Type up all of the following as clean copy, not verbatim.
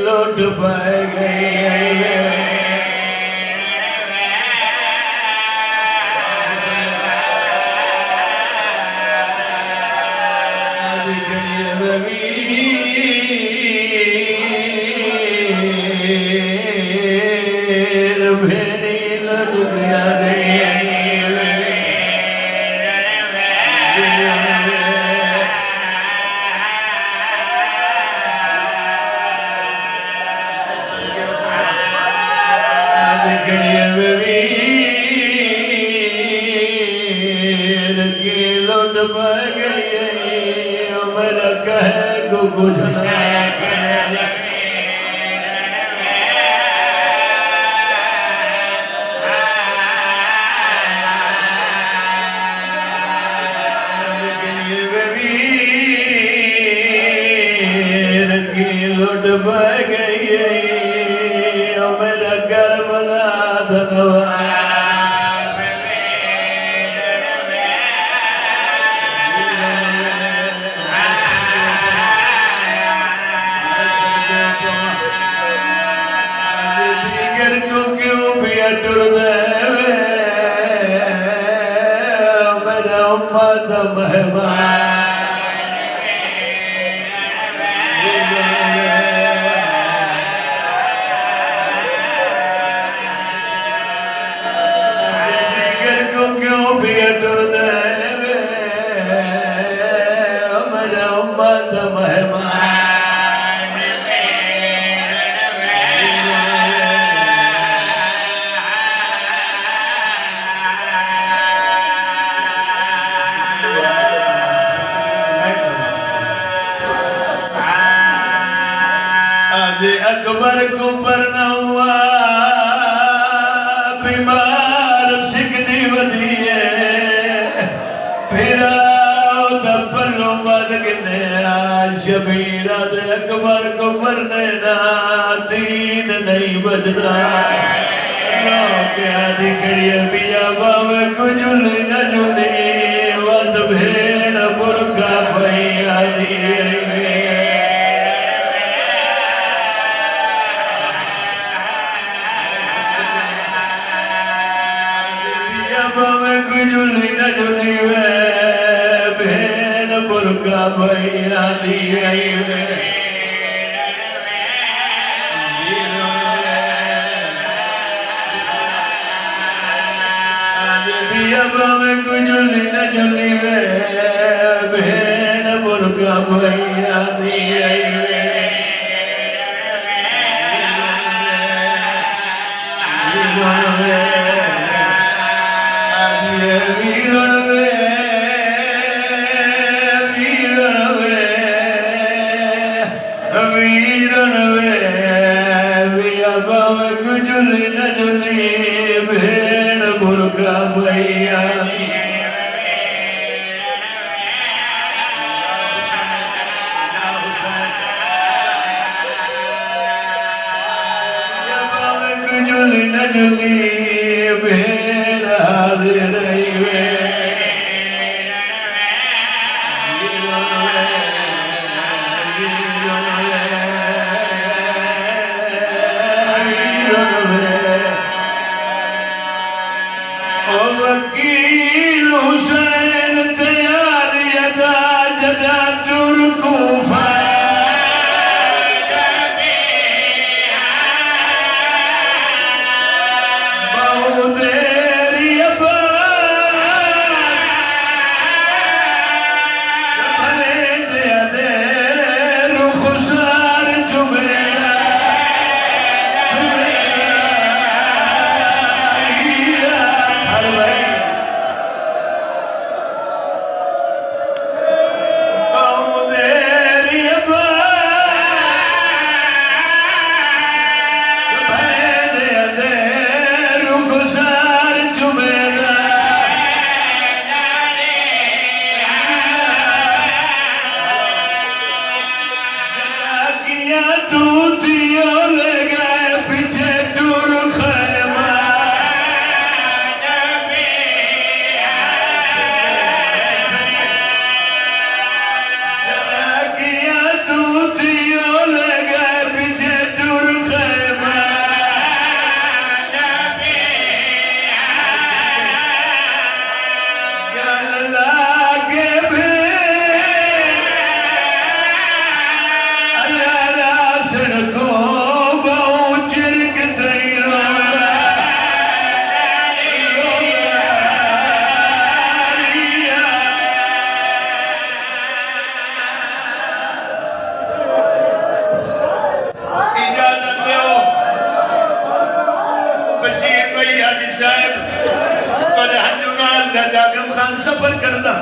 लौट पाए गए लुट पा गई मेरा घर बना धनवा अकबर को परना हुआ बीमार सिकदी वधिए फिर दपलो बद गिने शबीरा दे अकबर को परने ना दीन नहीं बजदा नो क्या दिखड़ी बिया बावे कुजुली न जुली वद भेड़ बुरका भैया दी जुली न जुली वे भेड़ बुरका भैया दी वे जुली न जुली वे भेड़ बुरका भैया दी वे जुली न जुली भेड़ बुरका भैया जुली न जुली भेड़ हाजिर वे वकील हुसैन तैयार यदा जदा तुर्कूफा बहु देरी साहब तोले हंजुनाल दा जागम खान सफर करदा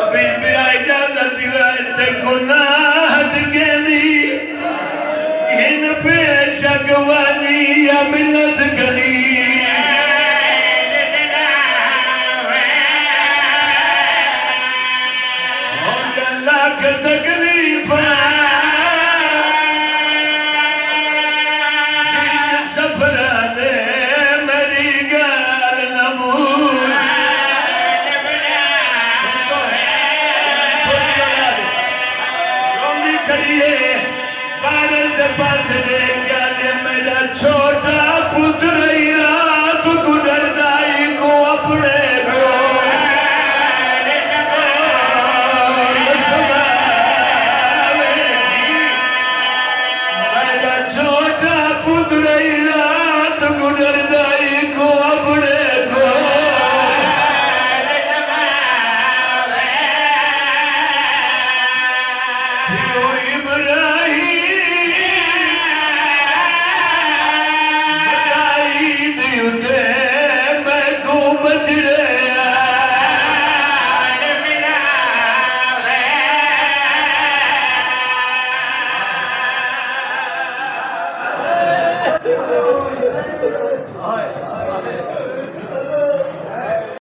अभी मेरा इजाजत दिवा ते गुनाह हटकेनी इन बेशक वानी या मिन्नत कनी हो जल्ला के तकलीफ पास क्या दे मेरा छोटा पुत्र रात गुजरदाई को अपने को मेरा छोटा पुत्र रात गुजरदा